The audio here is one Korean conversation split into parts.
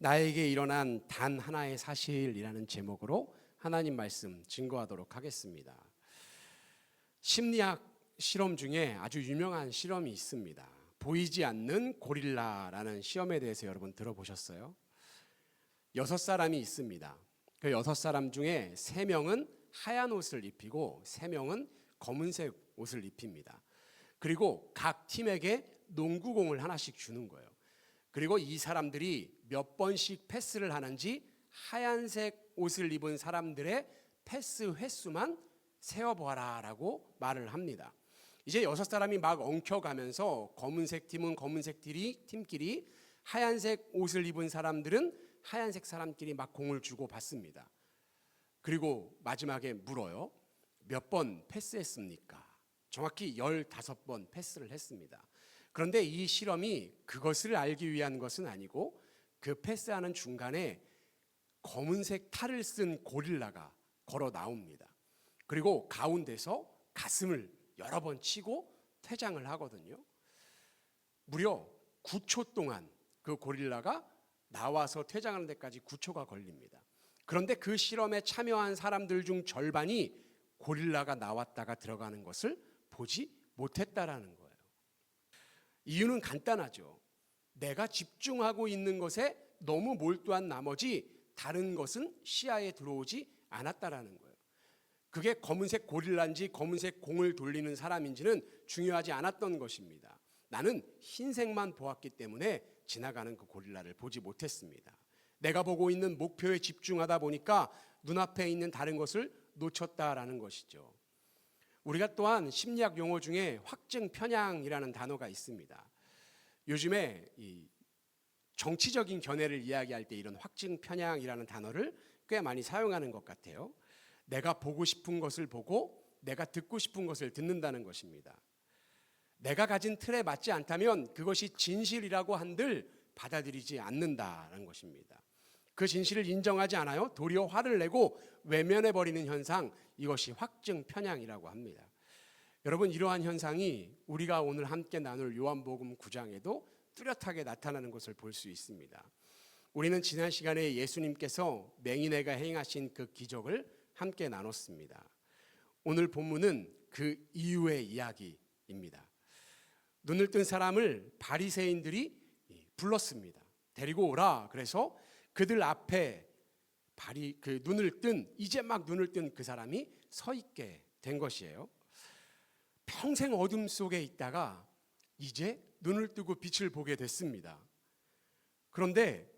나에게 일어난 단 하나의 사실이라는 제목으로 하나님 말씀 증거하도록 하겠습니다. 심리학 실험 중에 아주 유명한 실험이 있습니다. 보이지 않는 고릴라라는 시험에 대해서 여러분 들어보셨어요? 6사람이 있습니다. 그 6사람 중에 3명은 하얀 옷을 입히고 3명은 검은색 옷을 입힙니다. 그리고 각 팀에게 농구공을 하나씩 주는 거예요. 그리고 이 사람들이 몇 번씩 패스를 하는지 하얀색 옷을 입은 사람들의 패스 횟수만 세어보아라 라고 말을 합니다. 이제 6사람이 막 엉켜가면서 검은색 팀은 검은색 팀끼리 하얀색 옷을 입은 사람들은 하얀색 사람끼리 막 공을 주고 받습니다. 그리고 마지막에 물어요. 몇 번 패스했습니까? 정확히 15번 패스를 했습니다. 그런데 이 실험이 그것을 알기 위한 것은 아니고 그 패스하는 중간에 검은색 탈을 쓴 고릴라가 걸어 나옵니다. 그리고 가운데서 가슴을 여러 번 치고 퇴장을 하거든요. 무려 9초 동안 그 고릴라가 나와서 퇴장하는 데까지 9초가 걸립니다. 그런데 그 실험에 참여한 사람들 중 절반이 고릴라가 나왔다가 들어가는 것을 보지 못했다라는 거예요. 이유는 간단하죠. 내가 집중하고 있는 것에 너무 몰두한 나머지 다른 것은 시야에 들어오지 않았다라는 거예요. 그게 검은색 고릴라인지 검은색 공을 돌리는 사람인지는 중요하지 않았던 것입니다. 나는 흰색만 보았기 때문에 지나가는 그 고릴라를 보지 못했습니다. 내가 보고 있는 목표에 집중하다 보니까 눈앞에 있는 다른 것을 놓쳤다라는 것이죠. 우리가 또한 심리학 용어 중에 확증 편향이라는 단어가 있습니다. 요즘에 이 정치적인 견해를 이야기할 때 이런 확증 편향이라는 단어를 꽤 많이 사용하는 것 같아요. 내가 보고 싶은 것을 보고 내가 듣고 싶은 것을 듣는다는 것입니다. 내가 가진 틀에 맞지 않다면 그것이 진실이라고 한들 받아들이지 않는다는 것입니다. 그 진실을 인정하지 않아요. 도리어 화를 내고 외면해버리는 현상, 이것이 확증 편향이라고 합니다. 여러분, 이러한 현상이 우리가 오늘 함께 나눌 요한복음 9장에도 뚜렷하게 나타나는 것을 볼 수 있습니다. 우리는 지난 시간에 예수님께서 맹인애가 행하신 그 기적을 함께 나눴습니다. 오늘 본문은 그 이후의 이야기입니다. 눈을 뜬 사람을 바리새인들이 불렀습니다. 데리고 오라. 그래서 그들 앞에 이제 막 눈을 뜬 그 사람이 서 있게 된 것이에요. 평생 어둠 속에 있다가 이제 눈을 뜨고 빛을 보게 됐습니다. 그런데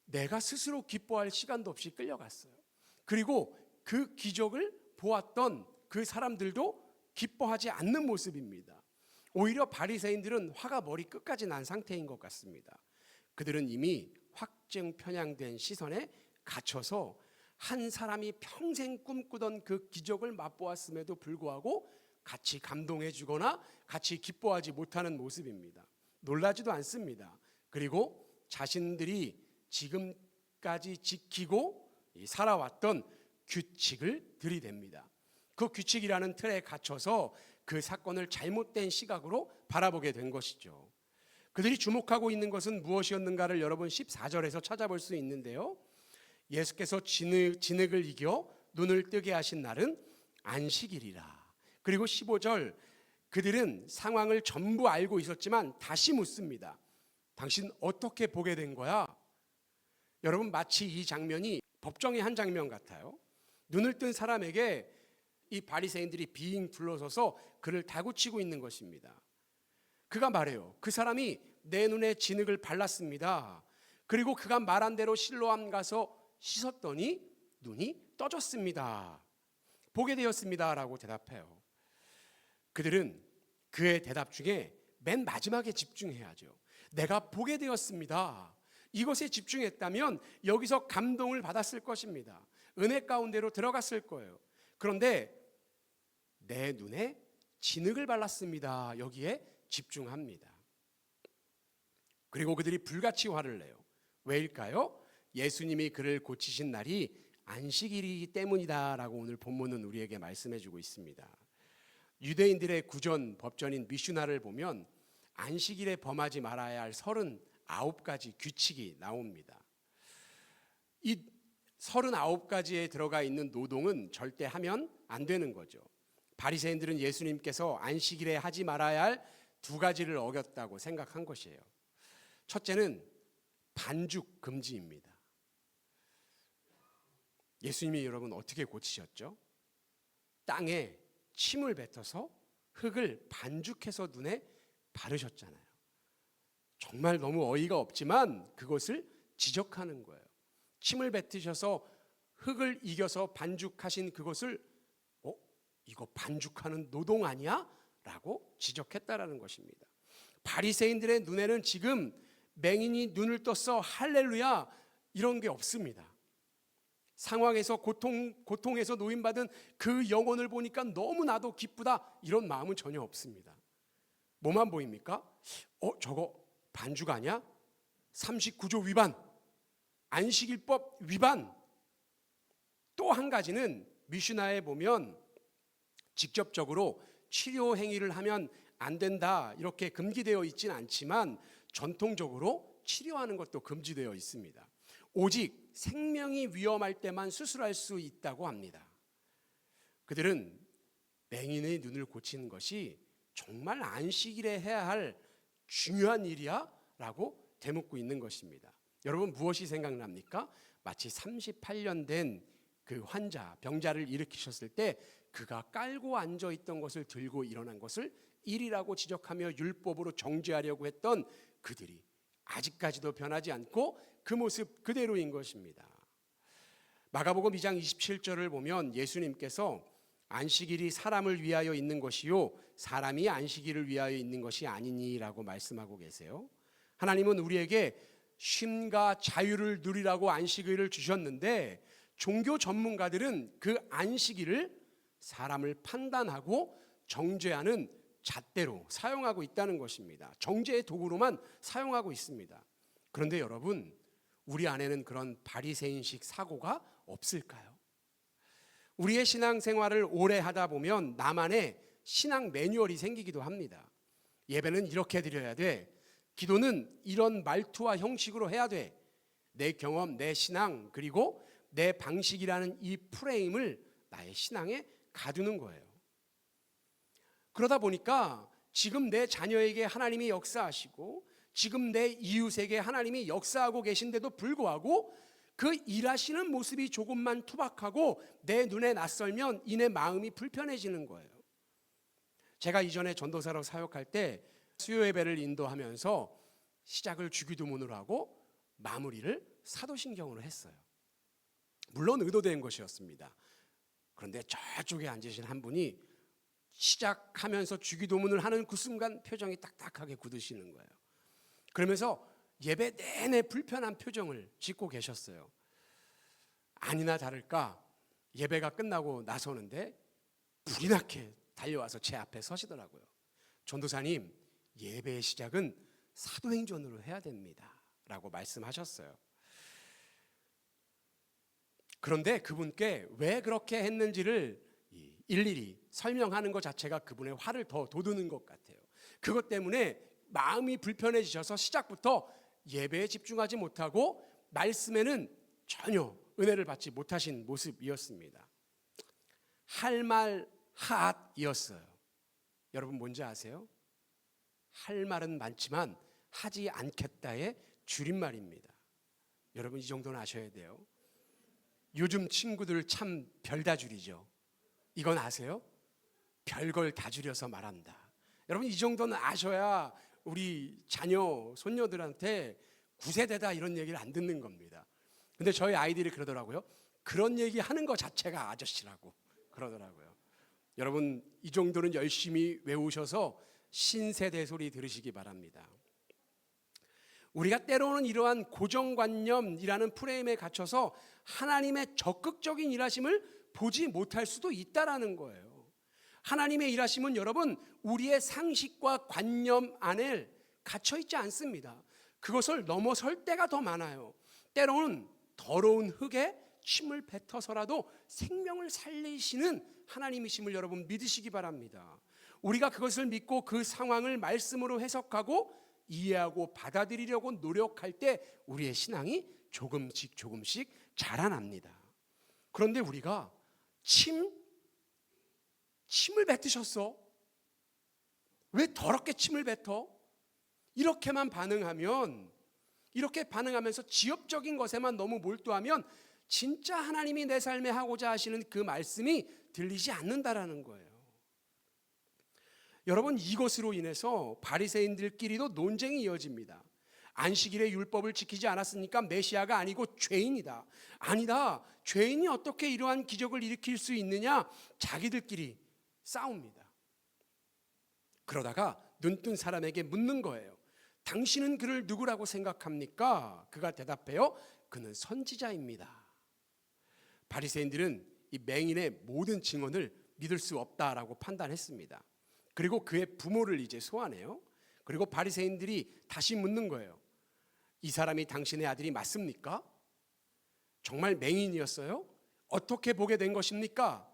내가 스스로 기뻐할 시간도 없이 끌려갔어요. 그리고 그 기적을 보았던 그 사람들도 기뻐하지 않는 모습입니다. 오히려 바리새인들은 화가 머리 끝까지 난 상태인 것 같습니다. 그들은 이미 확증 편향된 시선에 갇혀서 한 사람이 평생 꿈꾸던 그 기적을 맛보았음에도 불구하고 같이 감동해 주거나 같이 기뻐하지 못하는 모습입니다. 놀라지도 않습니다. 그리고 자신들이 지금까지 지키고 살아왔던 규칙을 들이댑니다. 그 규칙이라는 틀에 갇혀서 그 사건을 잘못된 시각으로 바라보게 된 것이죠. 그들이 주목하고 있는 것은 무엇이었는가를 여러분 14절에서 찾아볼 수 있는데요. 예수께서 진흙을 이겨 눈을 뜨게 하신 날은 안식일이라. 그리고 15절, 그들은 상황을 전부 알고 있었지만 다시 묻습니다. 당신 어떻게 보게 된 거야? 여러분, 마치 이 장면이 법정의 한 장면 같아요. 눈을 뜬 사람에게 이 바리새인들이 빙 둘러서서 그를 다구치고 있는 것입니다. 그가 말해요. 그 사람이 내 눈에 진흙을 발랐습니다. 그리고 그가 말한 대로 실로암 가서 씻었더니 눈이 떠졌습니다. 보게 되었습니다. 라고 대답해요. 그들은 그의 대답 중에 맨 마지막에 집중해야죠. 내가 보게 되었습니다. 이것에 집중했다면 여기서 감동을 받았을 것입니다. 은혜 가운데로 들어갔을 거예요. 그런데 내 눈에 진흙을 발랐습니다. 여기에 집중합니다. 그리고 그들이 불같이 화를 내요. 왜일까요? 예수님이 그를 고치신 날이 안식일이기 때문이다 라고 오늘 본문은 우리에게 말씀해 주고 있습니다. 유대인들의 구전 법전인 미슈나를 보면 안식일에 범하지 말아야 할 설은 39가지 규칙이 나옵니다. 이 39가지에 들어가 있는 노동은 절대 하면 안 되는 거죠. 바리새인들은 예수님께서 안식일에 하지 말아야 할 2가지를 어겼다고 생각한 것이에요. 첫째는 반죽 금지입니다. 예수님이 여러분 어떻게 고치셨죠? 땅에 침을 뱉어서 흙을 반죽해서 눈에 바르셨잖아요. 정말 너무 어이가 없지만 그것을 지적하는 거예요. 침을 뱉으셔서 흙을 이겨서 반죽하신 그것을 이거 반죽하는 노동 아니야? 라고 지적했다라는 것입니다. 바리새인들의 눈에는 지금 맹인이 눈을 떴어 할렐루야 이런 게 없습니다. 상황에서 고통에서 노임받은 그 영혼을 보니까 너무나도 기쁘다 이런 마음은 전혀 없습니다. 뭐만 보입니까? 저거 반죽 아니야? 39조 위반, 안식일법 위반. 또 한 가지는 미슈나에 보면 직접적으로 치료 행위를 하면 안 된다 이렇게 금기되어 있지는 않지만 전통적으로 치료하는 것도 금지되어 있습니다. 오직 생명이 위험할 때만 수술할 수 있다고 합니다. 그들은 맹인의 눈을 고치는 것이 정말 안식일에 해야 할 중요한 일이야? 라고 되묻고 있는 것입니다. 여러분 무엇이 생각납니까? 마치 38년 된 그 환자, 병자를 일으키셨을 때 그가 깔고 앉아있던 것을 들고 일어난 것을 일이라고 지적하며 율법으로 정죄하려고 했던 그들이 아직까지도 변하지 않고 그 모습 그대로인 것입니다. 마가복음 2장 27절을 보면 예수님께서 안식일이 사람을 위하여 있는 것이요 사람이 안식일을 위하여 있는 것이 아니니라고 말씀하고 계세요. 하나님은 우리에게 쉼과 자유를 누리라고 안식일을 주셨는데 종교 전문가들은 그 안식일을 사람을 판단하고 정죄하는 잣대로 사용하고 있다는 것입니다. 정죄의 도구로만 사용하고 있습니다. 그런데 여러분, 우리 안에는 그런 바리새인식 사고가 없을까요? 우리의 신앙생활을 오래 하다 보면 나만의 신앙 매뉴얼이 생기기도 합니다. 예배는 이렇게 드려야 돼. 기도는 이런 말투와 형식으로 해야 돼. 내 경험, 내 신앙, 그리고 내 방식이라는 이 프레임을 나의 신앙에 가두는 거예요. 그러다 보니까 지금 내 자녀에게 하나님이 역사하시고 지금 내 이웃에게 하나님이 역사하고 계신데도 불구하고 그 일하시는 모습이 조금만 투박하고 내 눈에 낯설면 이내 마음이 불편해지는 거예요. 제가 이전에 전도사로 사역할 때 수요 예배를 인도하면서 시작을 주기도문으로 하고 마무리를 사도신경으로 했어요. 물론 의도된 것이었습니다. 그런데 저쪽에 앉으신 한 분이 시작하면서 주기도문을 하는 그 순간 표정이 딱딱하게 굳으시는 거예요. 그러면서 예배 내내 불편한 표정을 짓고 계셨어요. 아니나 다를까 예배가 끝나고 나서는데 불이 나게 달려와서 제 앞에 서시더라고요. 전도사님, 예배의 시작은 사도행전으로 해야 됩니다 라고 말씀하셨어요. 그런데 그분께 왜 그렇게 했는지를 일일이 설명하는 것 자체가 그분의 화를 더 돋우는 것 같아요. 그것 때문에 마음이 불편해지셔서 시작부터 예배에 집중하지 못하고 말씀에는 전혀 은혜를 받지 못하신 모습이었습니다. 할 말 핫이었어요. 여러분 뭔지 아세요? 할 말은 많지만 하지 않겠다의 줄임말입니다. 여러분 이 정도는 아셔야 돼요. 요즘 친구들 참 별다 줄이죠. 이건 아세요? 별걸 다 줄여서 말한다. 여러분 이 정도는 아셔야 우리 자녀, 손녀들한테 구세대다 이런 얘기를 안 듣는 겁니다. 근데 저희 아이들이 그러더라고요. 그런 얘기 하는 것 자체가 아저씨라고 그러더라고요. 여러분 이 정도는 열심히 외우셔서 신세대 소리 들으시기 바랍니다. 우리가 때로는 이러한 고정관념이라는 프레임에 갇혀서 하나님의 적극적인 일하심을 보지 못할 수도 있다라는 거예요. 하나님의 일하심은 여러분 우리의 상식과 관념 안에 갇혀 있지 않습니다. 그것을 넘어설 때가 더 많아요. 때로는 더러운 흙에 침을 뱉어서라도 생명을 살리시는 하나님이심을 여러분 믿으시기 바랍니다. 우리가 그것을 믿고 그 상황을 말씀으로 해석하고 이해하고 받아들이려고 노력할 때 우리의 신앙이 조금씩 자라납니다. 그런데 우리가 침을 뱉으셨어? 왜 더럽게 침을 뱉어? 이렇게만 반응하면, 이렇게 반응하면서 지엽적인 것에만 너무 몰두하면 진짜 하나님이 내 삶에 하고자 하시는 그 말씀이 들리지 않는다라는 거예요. 여러분, 이것으로 인해서 바리새인들끼리도 논쟁이 이어집니다. 안식일의 율법을 지키지 않았으니까 메시아가 아니고 죄인이다. 아니다. 죄인이 어떻게 이러한 기적을 일으킬 수 있느냐? 자기들끼리 싸웁니다. 그러다가 눈뜬 사람에게 묻는 거예요. 당신은 그를 누구라고 생각합니까? 그가 대답해요. 그는 선지자입니다. 바리새인들은 이 맹인의 모든 증언을 믿을 수 없다라고 판단했습니다. 그리고 그의 부모를 이제 소환해요. 그리고 바리새인들이 다시 묻는 거예요. 이 사람이 당신의 아들이 맞습니까? 정말 맹인이었어요? 어떻게 보게 된 것입니까?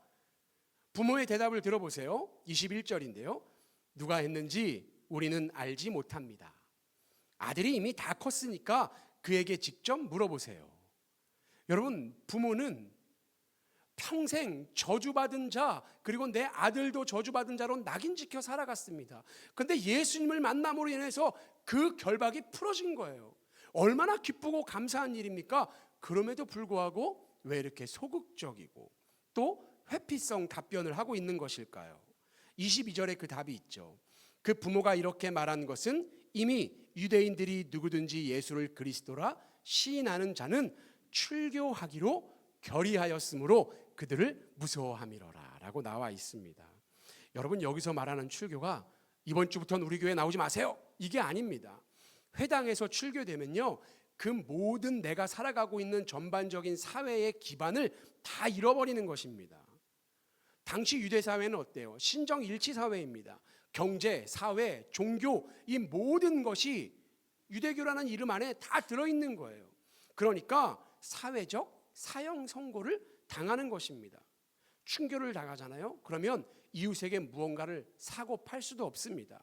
부모의 대답을 들어보세요. 21절인데요. 누가 했는지 우리는 알지 못합니다. 아들이 이미 다 컸으니까 그에게 직접 물어보세요. 여러분, 부모는 평생 저주받은 자, 그리고 내 아들도 저주받은 자로 낙인 지켜 살아갔습니다. 그런데 예수님을 만남으로 인해서 그 결박이 풀어진 거예요. 얼마나 기쁘고 감사한 일입니까? 그럼에도 불구하고 왜 이렇게 소극적이고 또 회피성 답변을 하고 있는 것일까요? 22절에 그 답이 있죠. 그 부모가 이렇게 말한 것은 이미 유대인들이 누구든지 예수를 그리스도라 시인하는 자는 출교하기로 결의하였으므로 그들을 무서워함이로라 라고 나와 있습니다. 여러분, 여기서 말하는 출교가 이번 주부터는 우리 교회 나오지 마세요, 이게 아닙니다. 회당에서 출교되면요, 그 모든 내가 살아가고 있는 전반적인 사회의 기반을 다 잃어버리는 것입니다. 당시 유대 사회는 어때요? 신정 일치 사회입니다. 경제, 사회, 종교, 이 모든 것이 유대교라는 이름 안에 다 들어있는 거예요. 그러니까 사회적 사형 선고를 당하는 것입니다. 순교를 당하잖아요. 그러면 이웃에게 무언가를 사고 팔 수도 없습니다.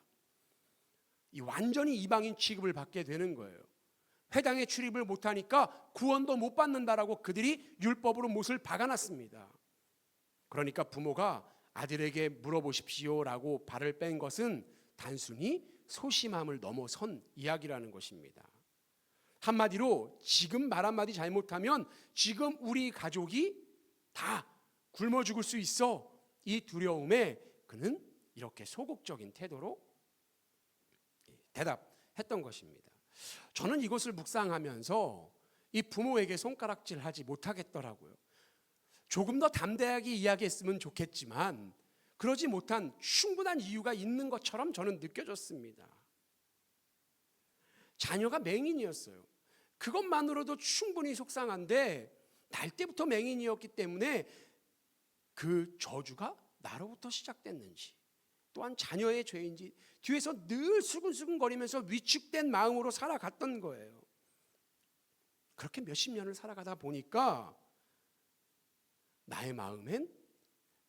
완전히 이방인 취급을 받게 되는 거예요. 회당에 출입을 못하니까 구원도 못 받는다라고 그들이 율법으로 못을 박아놨습니다. 그러니까 부모가 아들에게 물어보십시오라고 발을 뺀 것은 단순히 소심함을 넘어선 이야기라는 것입니다. 한마디로 지금 말 한마디 잘못하면 지금 우리 가족이 다 굶어 죽을 수 있어, 이 두려움에 그는 이렇게 소극적인 태도로 대답했던 것입니다. 저는 이것을 묵상하면서 이 부모에게 손가락질하지 못하겠더라고요. 조금 더 담대하게 이야기했으면 좋겠지만 그러지 못한 충분한 이유가 있는 것처럼 저는 느껴졌습니다. 자녀가 맹인이었어요. 그것만으로도 충분히 속상한데 날 때부터 맹인이었기 때문에 그 저주가 나로부터 시작됐는지, 또한 자녀의 죄인지 뒤에서 늘 수근수근거리면서 위축된 마음으로 살아갔던 거예요. 그렇게 몇십 년을 살아가다 보니까 나의 마음엔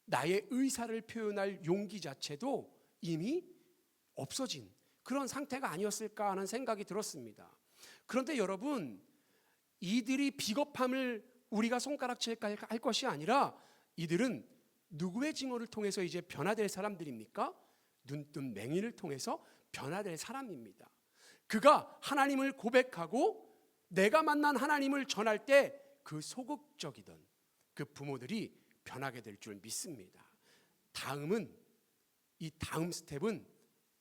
나의 의사를 표현할 용기 자체도 이미 없어진 그런 상태가 아니었을까 하는 생각이 들었습니다. 그런데 여러분, 이들이 비겁함을 우리가 손가락질 할 것이 아니라 이들은 누구의 증언을 통해서 이제 변화될 사람들입니까? 눈뜬 맹인을 통해서 변화될 사람입니다. 그가 하나님을 고백하고 내가 만난 하나님을 전할 때 그 소극적이던 그 부모들이 변하게 될 줄 믿습니다. 이 다음 스텝은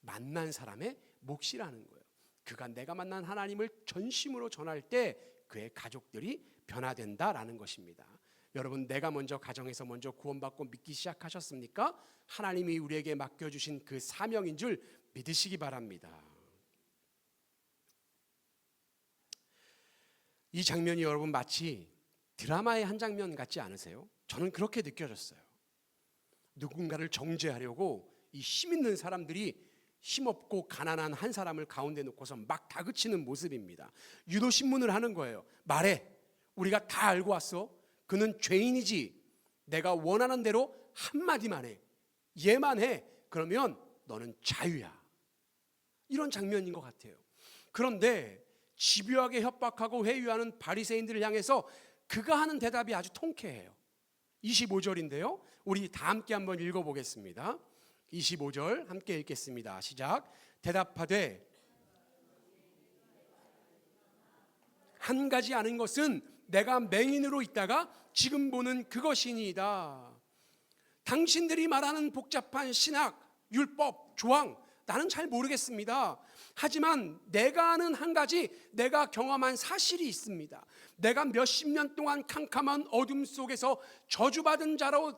만난 사람의 몫이라는 거예요. 그가 내가 만난 하나님을 전심으로 전할 때 그의 가족들이 변화된다라는 것입니다. 여러분, 내가 먼저 가정에서 먼저 구원받고 믿기 시작하셨습니까? 하나님이 우리에게 맡겨주신 그 사명인 줄 믿으시기 바랍니다. 이 장면이 여러분 마치 드라마의 한 장면 같지 않으세요? 저는 그렇게 느껴졌어요. 누군가를 정죄하려고 이 힘 있는 사람들이 힘없고 가난한 한 사람을 가운데 놓고서 막 다그치는 모습입니다. 유도 신문을 하는 거예요. 말해, 우리가 다 알고 왔어. 그는 죄인이지. 내가 원하는 대로 한마디만 해, 얘만 해. 그러면 너는 자유야. 이런 장면인 것 같아요. 그런데 집요하게 협박하고 회유하는 바리새인들을 향해서 그가 하는 대답이 아주 통쾌해요. 25절인데요. 우리 다 함께 한번 읽어보겠습니다. 25절 함께 읽겠습니다. 시작. 대답하되 한 가지 아는 것은 내가 맹인으로 있다가 지금 보는 그것이니이다. 당신들이 말하는 복잡한 신학, 율법, 조항 나는 잘 모르겠습니다. 하지만 내가 아는 한 가지, 내가 경험한 사실이 있습니다. 내가 몇십 년 동안 캄캄한 어둠 속에서 저주받은 자로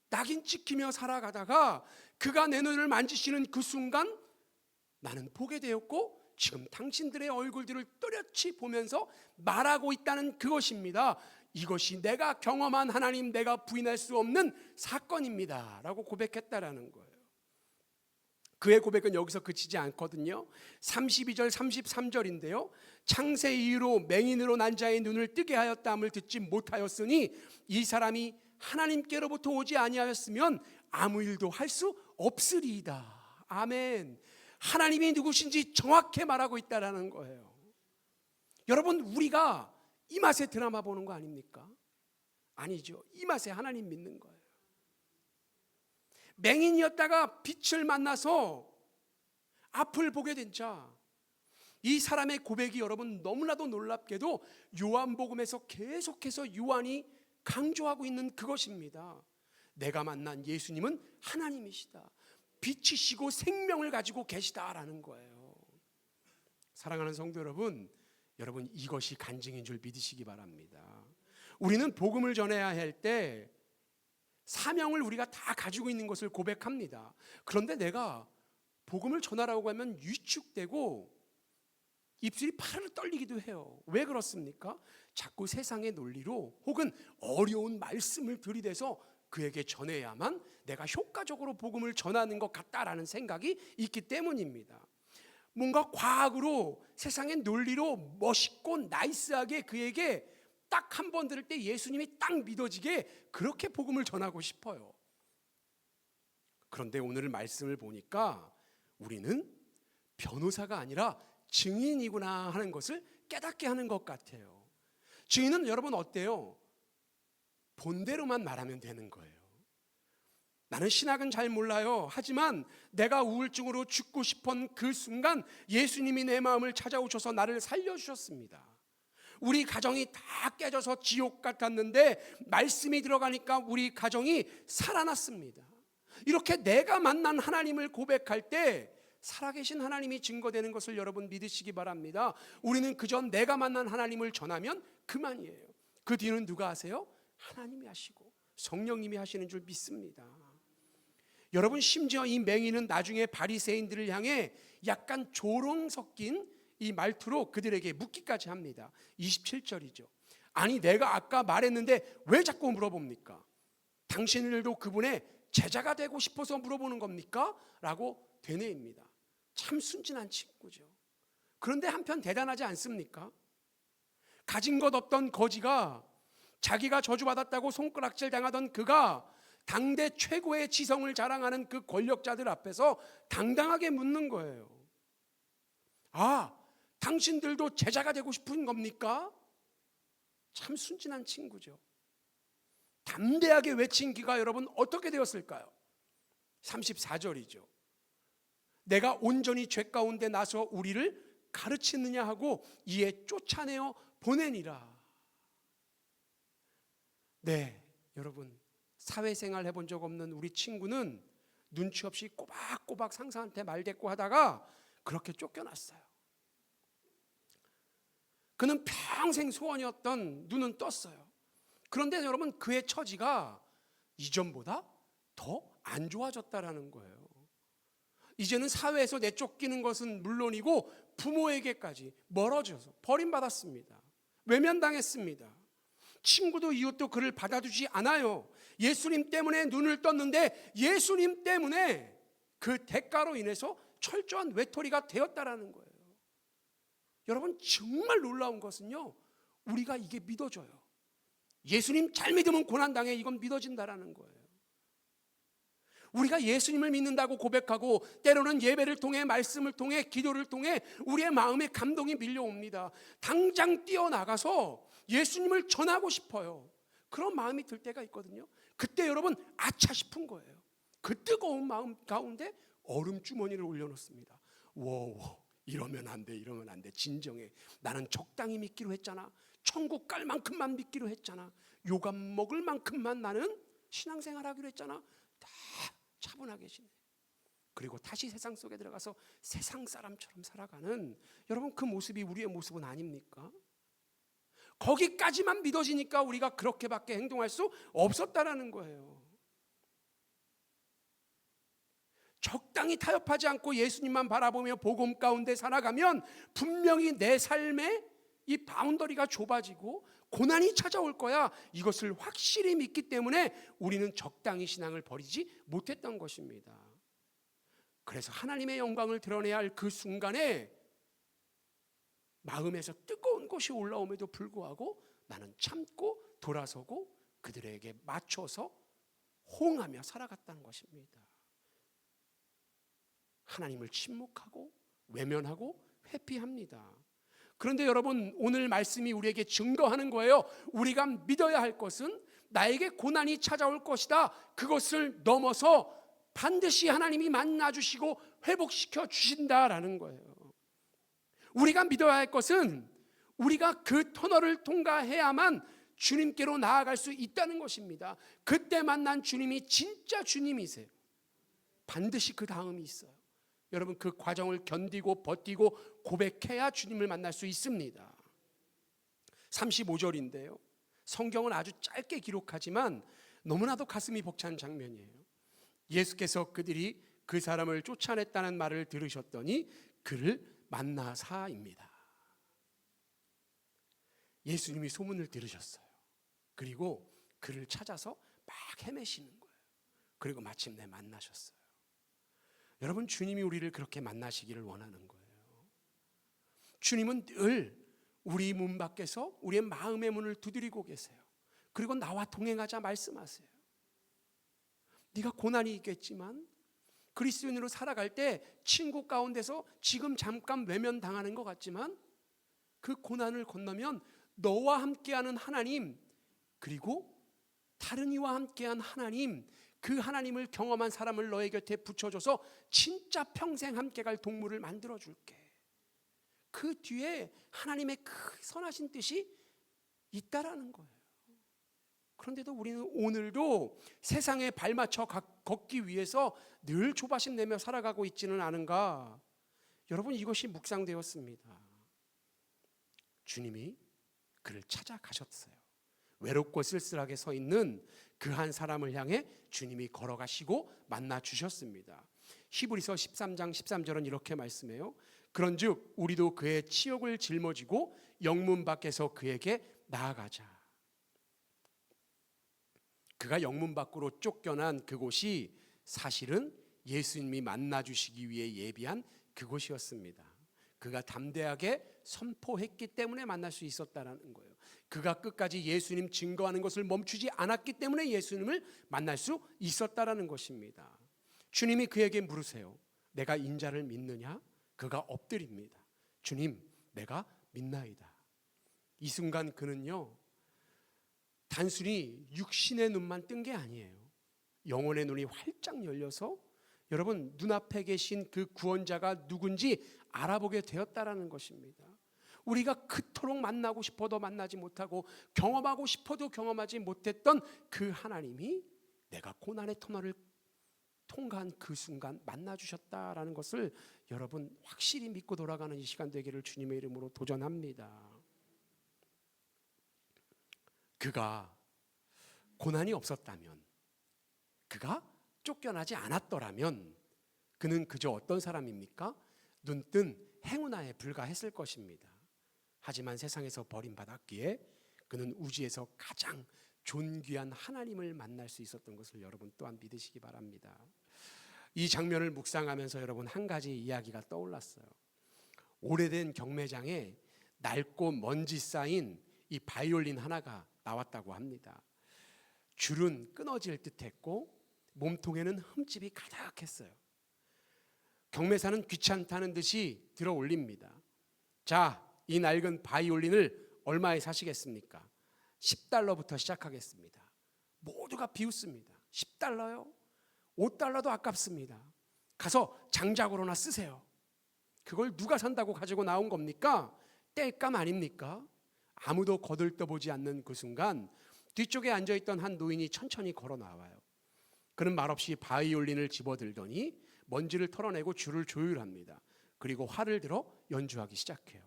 낙인 찍히며 살아가다가 그가 내 눈을 만지시는 그 순간 나는 보게 되었고 지금 당신들의 얼굴들을 또렷이 보면서 말하고 있다는 그것입니다. 이것이 내가 경험한 하나님, 내가 부인할 수 없는 사건입니다 라고 고백했다라는 거예요. 그의 고백은 여기서 그치지 않거든요. 32절 33절인데요. 창세 이후로 맹인으로 난 자의 눈을 뜨게 하였다함을 듣지 못하였으니 이 사람이 하나님께로부터 오지 아니하였으면 아무 일도 할 수 없으리이다. 아멘. 하나님이 누구신지 정확히 말하고 있다라는 거예요. 여러분, 우리가 이 맛에 드라마 보는 거 아닙니까? 아니죠. 이 맛에 하나님 믿는 거예요. 맹인이었다가 빛을 만나서 앞을 보게 된 자, 이 사람의 고백이 여러분 너무나도 놀랍게도 요한복음에서 계속해서 요한이 강조하고 있는 그것입니다. 내가 만난 예수님은 하나님이시다. 빛이시고 생명을 가지고 계시다라는 거예요. 사랑하는 성도 여러분, 여러분 이것이 간증인 줄 믿으시기 바랍니다. 우리는 복음을 전해야 할 때 사명을 우리가 다 가지고 있는 것을 고백합니다. 그런데 내가 복음을 전하라고 하면 위축되고 입술이 파르르 떨리기도 해요. 왜 그렇습니까? 자꾸 세상의 논리로 혹은 어려운 말씀을 들이대서 그에게 전해야만 내가 효과적으로 복음을 전하는 것 같다라는 생각이 있기 때문입니다. 뭔가 과학으로 세상의 논리로 멋있고 나이스하게 그에게 딱 한 번 들을 때 예수님이 딱 믿어지게 그렇게 복음을 전하고 싶어요. 그런데 오늘 말씀을 보니까 우리는 변호사가 아니라 증인이구나 하는 것을 깨닫게 하는 것 같아요. 증인은 여러분 어때요? 본대로만 말하면 되는 거예요. 나는 신학은 잘 몰라요. 하지만 내가 우울증으로 죽고 싶은 그 순간 예수님이 내 마음을 찾아오셔서 나를 살려주셨습니다. 우리 가정이 다 깨져서 지옥 같았는데 말씀이 들어가니까 우리 가정이 살아났습니다. 이렇게 내가 만난 하나님을 고백할 때 살아계신 하나님이 증거되는 것을 여러분 믿으시기 바랍니다. 우리는 그저 내가 만난 하나님을 전하면 그만이에요. 그 뒤는 누가 하세요? 하나님이 하시고 성령님이 하시는 줄 믿습니다. 여러분, 심지어 이 맹인은 나중에 바리새인들을 향해 약간 조롱 섞인 이 말투로 그들에게 묻기까지 합니다. 27절이죠. 아니 내가 아까 말했는데 왜 자꾸 물어봅니까? 당신들도 그분의 제자가 되고 싶어서 물어보는 겁니까? 라고 되뇌입니다. 참 순진한 친구죠. 그런데 한편 대단하지 않습니까? 가진 것 없던 거지가 자기가 저주받았다고 손가락질 당하던 그가 당대 최고의 지성을 자랑하는 그 권력자들 앞에서 당당하게 묻는 거예요. 아, 당신들도 제자가 되고 싶은 겁니까? 참 순진한 친구죠. 담대하게 외친 기가 여러분 어떻게 되었을까요? 34절이죠. 내가 온전히 죄 가운데 나서 우리를 가르치느냐 하고 이에 쫓아내어 보내니라. 네, 여러분 사회생활 해본 적 없는 우리 친구는 눈치 없이 꼬박꼬박 상사한테 말대꾸 하다가 그렇게 쫓겨났어요. 그는 평생 소원이었던 눈은 떴어요. 그런데 여러분 그의 처지가 이전보다 더 안 좋아졌다라는 거예요. 이제는 사회에서 내쫓기는 것은 물론이고 부모에게까지 멀어져서 버림받았습니다. 외면당했습니다. 친구도 이웃도 그를 받아주지 않아요. 예수님 때문에 눈을 떴는데 예수님 때문에 그 대가로 인해서 철저한 외톨이가 되었다라는 거예요. 여러분 정말 놀라운 것은요, 우리가 이게 믿어져요. 예수님 잘 믿으면 고난당해, 이건 믿어진다라는 거예요. 우리가 예수님을 믿는다고 고백하고 때로는 예배를 통해 말씀을 통해 기도를 통해 우리의 마음에 감동이 밀려옵니다. 당장 뛰어나가서 예수님을 전하고 싶어요. 그런 마음이 들 때가 있거든요. 그때 여러분 아차 싶은 거예요. 그 뜨거운 마음 가운데 얼음 주머니를 올려놓습니다. 워, 이러면 안 돼, 이러면 안 돼. 진정해. 나는 적당히 믿기로 했잖아. 천국 갈 만큼만 믿기로 했잖아. 요감 먹을 만큼만 나는 신앙생활 하기로 했잖아. 다 차분하게 지내. 그리고 다시 세상 속에 들어가서 세상 사람처럼 살아가는, 여러분 그 모습이 우리의 모습은 아닙니까? 거기까지만 믿어지니까 우리가 그렇게밖에 행동할 수 없었다라는 거예요. 적당히 타협하지 않고 예수님만 바라보며 복음 가운데 살아가면 분명히 내 삶의 이 바운더리가 좁아지고 고난이 찾아올 거야. 이것을 확실히 믿기 때문에 우리는 적당히 신앙을 버리지 못했던 것입니다. 그래서 하나님의 영광을 드러내야 할 그 순간에 마음에서 뜨거운 것이 올라옴에도 불구하고 나는 참고 돌아서고 그들에게 맞춰서 호응하며 살아갔다는 것입니다. 하나님을 침묵하고 외면하고 회피합니다. 그런데 여러분, 오늘 말씀이 우리에게 증거하는 거예요. 우리가 믿어야 할 것은 나에게 고난이 찾아올 것이다. 그것을 넘어서 반드시 하나님이 만나주시고 회복시켜 주신다라는 거예요. 우리가 믿어야 할 것은 우리가 그 터널을 통과해야만 주님께로 나아갈 수 있다는 것입니다. 그때 만난 주님이 진짜 주님이세요. 반드시 그 다음이 있어요. 여러분 그 과정을 견디고 버티고 고백해야 주님을 만날 수 있습니다. 35절인데요. 성경은 아주 짧게 기록하지만 너무나도 가슴이 벅찬 장면이에요. 예수께서 그들이 그 사람을 쫓아냈다는 말을 들으셨더니 그를 만나사입니다. 예수님이 소문을 들으셨어요. 그리고 그를 찾아서 막 헤매시는 거예요. 그리고 마침내 만나셨어요. 여러분 주님이 우리를 그렇게 만나시기를 원하는 거예요. 주님은 늘 우리 문 밖에서 우리의 마음의 문을 두드리고 계세요. 그리고 나와 동행하자 말씀하세요. 네가 고난이 있겠지만 그리스도인으로 살아갈 때 친구 가운데서 지금 잠깐 외면당하는 것 같지만 그 고난을 건너면 너와 함께하는 하나님, 그리고 다른 이와 함께한 하나님, 그 하나님을 경험한 사람을 너의 곁에 붙여줘서 진짜 평생 함께 갈 동물을 만들어 줄게. 그 뒤에 하나님의 그 선하신 뜻이 있다라는 거예요. 그런데도 우리는 오늘도 세상에 발맞춰 걷기 위해서 늘 조바심 내며 살아가고 있지는 않은가? 여러분 이것이 묵상되었습니다. 주님이 그를 찾아가셨어요. 외롭고 쓸쓸하게 서 있는 그 한 사람을 향해 주님이 걸어가시고 만나 주셨습니다. 히브리서 13장 13절은 이렇게 말씀해요. 그런즉 우리도 그의 치욕을 짊어지고 영문 밖에서 그에게 나아가자. 그가 영문 밖으로 쫓겨난 그곳이 사실은 예수님이 만나 주시기 위해 예비한 그곳이었습니다. 그가 담대하게 선포했기 때문에 만날 수 있었다는 거예요. 그가 끝까지 예수님 증거하는 것을 멈추지 않았기 때문에 예수님을 만날 수 있었다는 것입니다. 주님이 그에게 물으세요. 내가 인자를 믿느냐? 그가 엎드립니다. 주님, 내가 믿나이다. 이 순간 그는요, 단순히 육신의 눈만 뜬 게 아니에요. 영혼의 눈이 활짝 열려서 여러분 눈앞에 계신 그 구원자가 누군지 알아보게 되었다라는 것입니다. 우리가 그토록 만나고 싶어도 만나지 못하고 경험하고 싶어도 경험하지 못했던 그 하나님이 내가 고난의 터널을 통과한 그 순간 만나주셨다라는 것을 여러분 확실히 믿고 돌아가는 이 시간 되기를 주님의 이름으로 도전합니다. 그가 고난이 없었다면, 그가 쫓겨나지 않았더라면 그는 그저 어떤 사람입니까? 눈뜬 행운아에 불과했을 것입니다. 하지만 세상에서 버림받았기에 그는 우주에서 가장 존귀한 하나님을 만날 수 있었던 것을 여러분 또한 믿으시기 바랍니다. 이 장면을 묵상하면서 여러분 한 가지 이야기가 떠올랐어요. 오래된 경매장에 낡고 먼지 쌓인 이 바이올린 하나가 나왔다고 합니다. 줄은 끊어질 듯했고 몸통에는 흠집이 가득했어요. 경매사는 귀찮다는 듯이 들어 올립니다. 자, 이 낡은 바이올린을 얼마에 사시겠습니까? 10달러부터 시작하겠습니다. 모두가 비웃습니다. 10달러요? 5달러도 아깝습니다. 가서 장작으로나 쓰세요. 그걸 누가 산다고 가지고 나온 겁니까? 땔감 아닙니까? 아무도 거들떠보지 않는 그 순간 뒤쪽에 앉아있던 한 노인이 천천히 걸어 나와요. 그는 말없이 바이올린을 집어들더니 먼지를 털어내고 줄을 조율합니다. 그리고 활을 들어 연주하기 시작해요.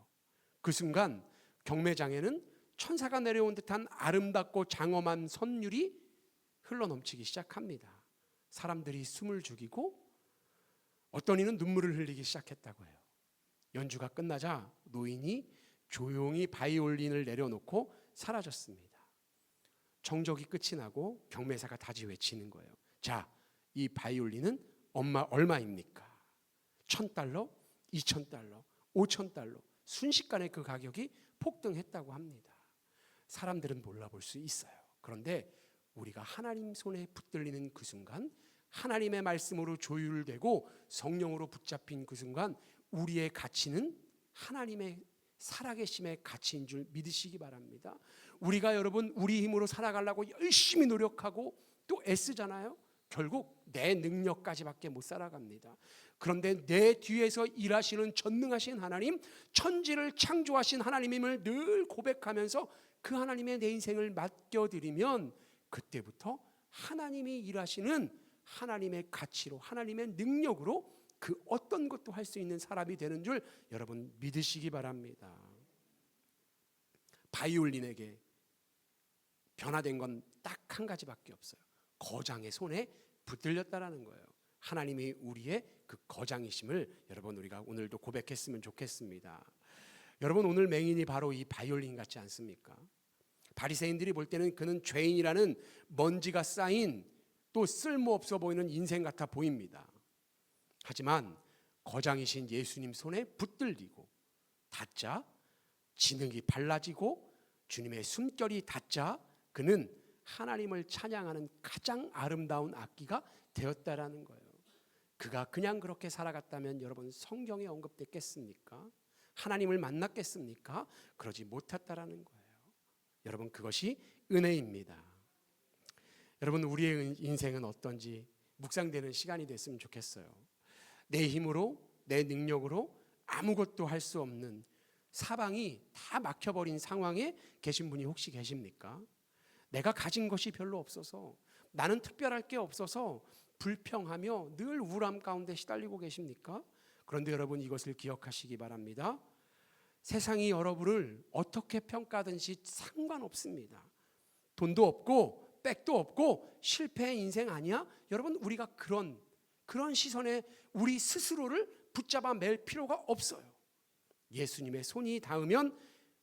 그 순간 경매장에는 천사가 내려온 듯한 아름답고 장엄한 선율이 흘러넘치기 시작합니다. 사람들이 숨을 죽이고 어떤 이는 눈물을 흘리기 시작했다고 해요. 연주가 끝나자 노인이 조용히 바이올린을 내려놓고 사라졌습니다. 정적이 끝이 나고 경매사가 다시 외치는 거예요. 자, 이 바이올린은 얼마입니까? 1,000달러, 2,000달러, 5,000달러. 순식간에 그 가격이 폭등했다고 합니다. 사람들은 몰라볼 수 있어요. 그런데 우리가 하나님 손에 붙들리는 그 순간, 하나님의 말씀으로 조율되고 성령으로 붙잡힌 그 순간 우리의 가치는 하나님의 살아계심의 가치인 줄 믿으시기 바랍니다. 우리가 여러분 우리 힘으로 살아가려고 열심히 노력하고 또 애쓰잖아요. 결국 내 능력까지밖에 못 살아갑니다. 그런데 내 뒤에서 일하시는 전능하신 하나님, 천지를 창조하신 하나님임을 늘 고백하면서 그 하나님의 내 인생을 맡겨드리면 그때부터 하나님이 일하시는 하나님의 가치로, 하나님의 능력으로 그 어떤 것도 할 수 있는 사람이 되는 줄 여러분 믿으시기 바랍니다. 바이올린에게 변화된 건 딱 한 가지밖에 없어요. 거장의 손에 붙들렸다라는 거예요. 하나님이 우리의 그 거장이심을 여러분 우리가 오늘도 고백했으면 좋겠습니다. 여러분 오늘 맹인이 바로 이 바이올린 같지 않습니까? 바리새인들이 볼 때는 그는 죄인이라는 먼지가 쌓인 또 쓸모없어 보이는 인생 같아 보입니다. 하지만 거장이신 예수님 손에 붙들리고 닿자 진흙이 발라지고 주님의 숨결이 닿자 그는 하나님을 찬양하는 가장 아름다운 악기가 되었다라는 거예요. 그가 그냥 그렇게 살아갔다면 여러분 성경에 언급됐겠습니까? 하나님을 만났겠습니까? 그러지 못했다라는 거예요. 여러분 그것이 은혜입니다. 여러분 우리의 인생은 어떤지 묵상되는 시간이 됐으면 좋겠어요. 내 힘으로 내 능력으로 아무것도 할 수 없는 사방이 다 막혀버린 상황에 계신 분이 혹시 계십니까? 내가 가진 것이 별로 없어서 나는 특별할 게 없어서 불평하며 늘 우울함 가운데 시달리고 계십니까? 그런데 여러분 이것을 기억하시기 바랍니다. 세상이 여러분을 어떻게 평가하든지 상관없습니다. 돈도 없고 백도 없고 실패의 인생 아니야? 여러분 우리가 그런 시선에 우리 스스로를 붙잡아 맬 필요가 없어요. 예수님의 손이 닿으면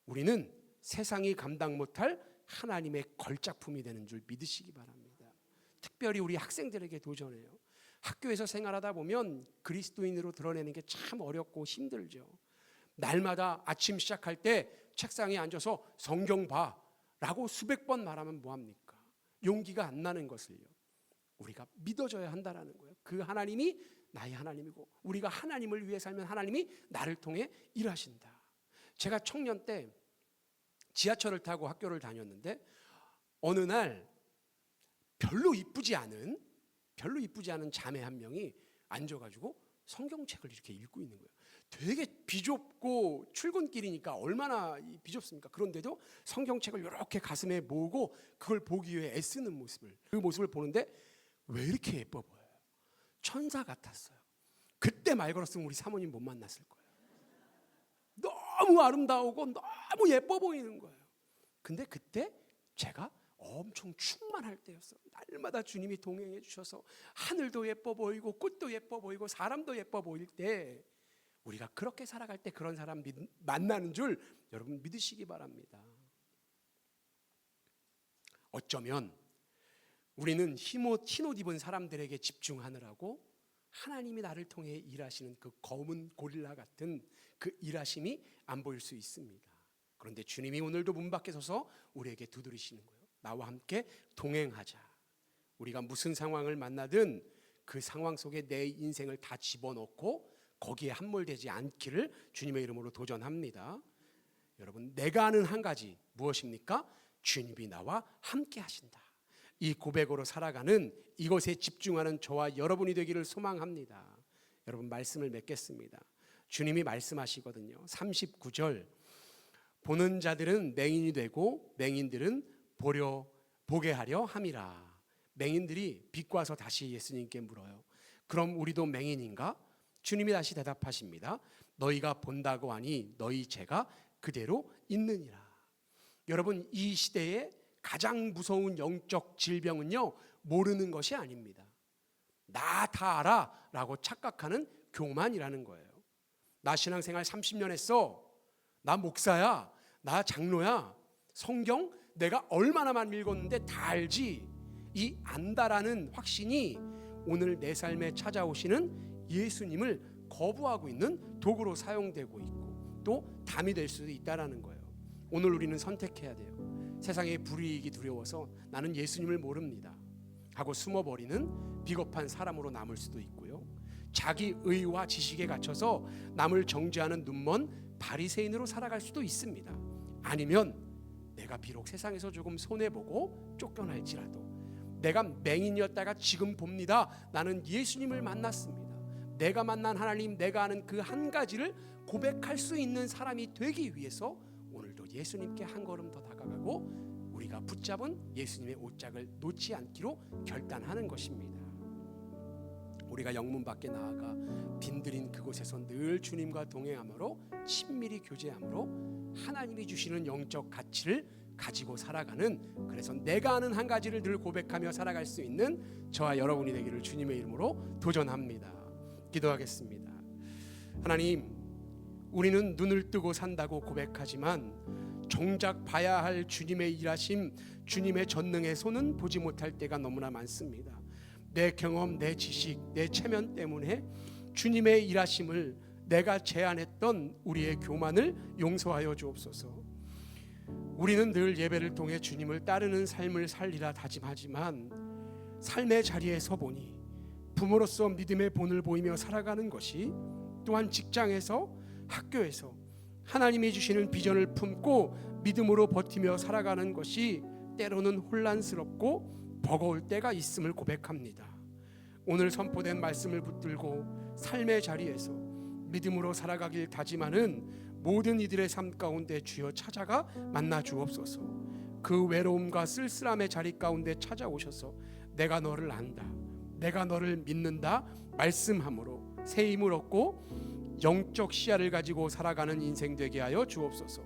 우리는 세상이 감당 못할 하나님의 걸작품이 되는 줄 믿으시기 바랍니다. 특별히 우리 학생들에게 도전해요. 학교에서 생활하다 보면 그리스도인으로 드러내는 게 참 어렵고 힘들죠. 날마다 아침 시작할 때 책상에 앉아서 성경 봐 라고 수백 번 말하면 뭐합니까? 용기가 안 나는 것을요. 우리가 믿어줘야 한다는 거예요. 그 하나님이 나의 하나님이고 우리가 하나님을 위해 살면 하나님이 나를 통해 일하신다. 제가 청년 때 지하철을 타고 학교를 다녔는데 어느 날 별로 이쁘지 않은 자매 한 명이 앉아가지고 성경책을 이렇게 읽고 있는 거예요. 되게 비좁고 출근길이니까 얼마나 비좁습니까? 그런데도 성경책을 이렇게 가슴에 모으고 그걸 보기 위해 애쓰는 그 모습을 보는데 왜 이렇게 예뻐 보여요? 천사 같았어요. 그때 말 걸었으면 우리 사모님 못 만났을 거예요. 너무 아름다우고 너무 예뻐 보이는 거예요. 근데 그때 제가 엄청 충만할 때였어요. 날마다 주님이 동행해 주셔서 하늘도 예뻐 보이고 꽃도 예뻐 보이고 사람도 예뻐 보일 때 우리가 그렇게 살아갈 때 그런 사람 만나는 줄 여러분 믿으시기 바랍니다. 어쩌면 우리는 흰 옷 입은 사람들에게 집중하느라고 하나님이 나를 통해 일하시는 그 검은 고릴라 같은 그 일하심이 안 보일 수 있습니다. 그런데 주님이 오늘도 문 밖에 서서 우리에게 두드리시는 거예요. 나와 함께 동행하자. 우리가 무슨 상황을 만나든 그 상황 속에 내 인생을 다 집어넣고 거기에 함몰되지 않기를 주님의 이름으로 도전합니다. 여러분, 내가 아는 한 가지 무엇입니까? 주님이 나와 함께 하신다. 이 고백으로 살아가는, 이것에 집중하는 저와 여러분이 되기를 소망합니다. 여러분, 말씀을 맺겠습니다. 주님이 말씀하시거든요. 39절, 보는 자들은 맹인이 되고 맹인들은 보게 하려 함이라. 맹인들이 비꼬아서 다시 예수님께 물어요. 그럼 우리도 맹인인가? 주님이 다시 대답하십니다. 너희가 본다고 하니 너희 죄가 그대로 있느니라. 여러분, 이 시대에 가장 무서운 영적 질병은요, 모르는 것이 아닙니다. 나 다 알아 라고 착각하는 교만이라는 거예요. 나 신앙생활 30년 했어, 나 목사야, 나 장로야, 성경 내가 얼마나 많이 읽었는데 다 알지. 이 안다라는 확신이 오늘 내 삶에 찾아오시는 예수님을 거부하고 있는 도구로 사용되고 있고 또 담이 될 수도 있다라는 거예요. 오늘 우리는 선택해야 돼요. 세상의 불이익이 두려워서 나는 예수님을 모릅니다 하고 숨어버리는 비겁한 사람으로 남을 수도 있고요, 자기 의와 지식에 갇혀서 남을 정죄하는 눈먼 바리새인으로 살아갈 수도 있습니다. 아니면 내가 비록 세상에서 조금 손해보고 쫓겨날지라도 내가 맹인이었다가 지금 봅니다, 나는 예수님을 만났습니다, 내가 만난 하나님, 내가 아는 그 한 가지를 고백할 수 있는 사람이 되기 위해서 오늘도 예수님께 한 걸음 더 다가가고 우리가 붙잡은 예수님의 옷짝을 놓지 않기로 결단하는 것입니다. 우리가 영문 밖에 나아가 빈들인 그곳에서 늘 주님과 동행함으로 친밀히 교제함으로 하나님이 주시는 영적 가치를 가지고 살아가는, 그래서 내가 아는 한 가지를 늘 고백하며 살아갈 수 있는 저와 여러분이 되기를 주님의 이름으로 도전합니다. 기도하겠습니다. 하나님, 우리는 눈을 뜨고 산다고 고백하지만 정작 봐야 할 주님의 일하심, 주님의 전능의 손은 보지 못할 때가 너무나 많습니다. 내 경험, 내 지식, 내 체면 때문에 주님의 일하심을, 내가 제안했던 우리의 교만을 용서하여 주옵소서. 우리는 늘 예배를 통해 주님을 따르는 삶을 살리라 다짐하지만 삶의 자리에 서보니 부모로서 믿음의 본을 보이며 살아가는 것이, 또한 직장에서, 학교에서 하나님이 주시는 비전을 품고 믿음으로 버티며 살아가는 것이 때로는 혼란스럽고 버거울 때가 있음을 고백합니다. 오늘 선포된 말씀을 붙들고 삶의 자리에서 믿음으로 살아가길 다짐하는 모든 이들의 삶 가운데 주여 찾아가 만나 주옵소서. 그 외로움과 쓸쓸함의 자리 가운데 찾아오셔서 내가 너를 안다, 내가 너를 믿는다 말씀함으로 새 힘을 얻고 영적 시야를 가지고 살아가는 인생 되게 하여 주옵소서.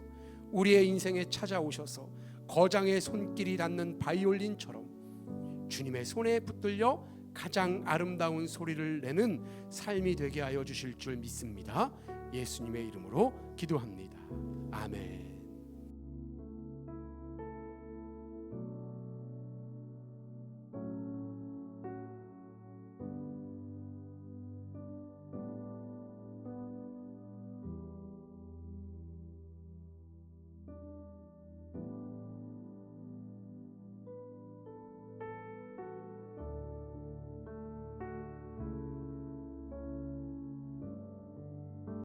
우리의 인생에 찾아오셔서 거장의 손길이 닿는 바이올린처럼 주님의 손에 붙들려 가장 아름다운 소리를 내는 삶이 되게 하여 주실 줄 믿습니다. 예수님의 이름으로 기도합니다. 아멘.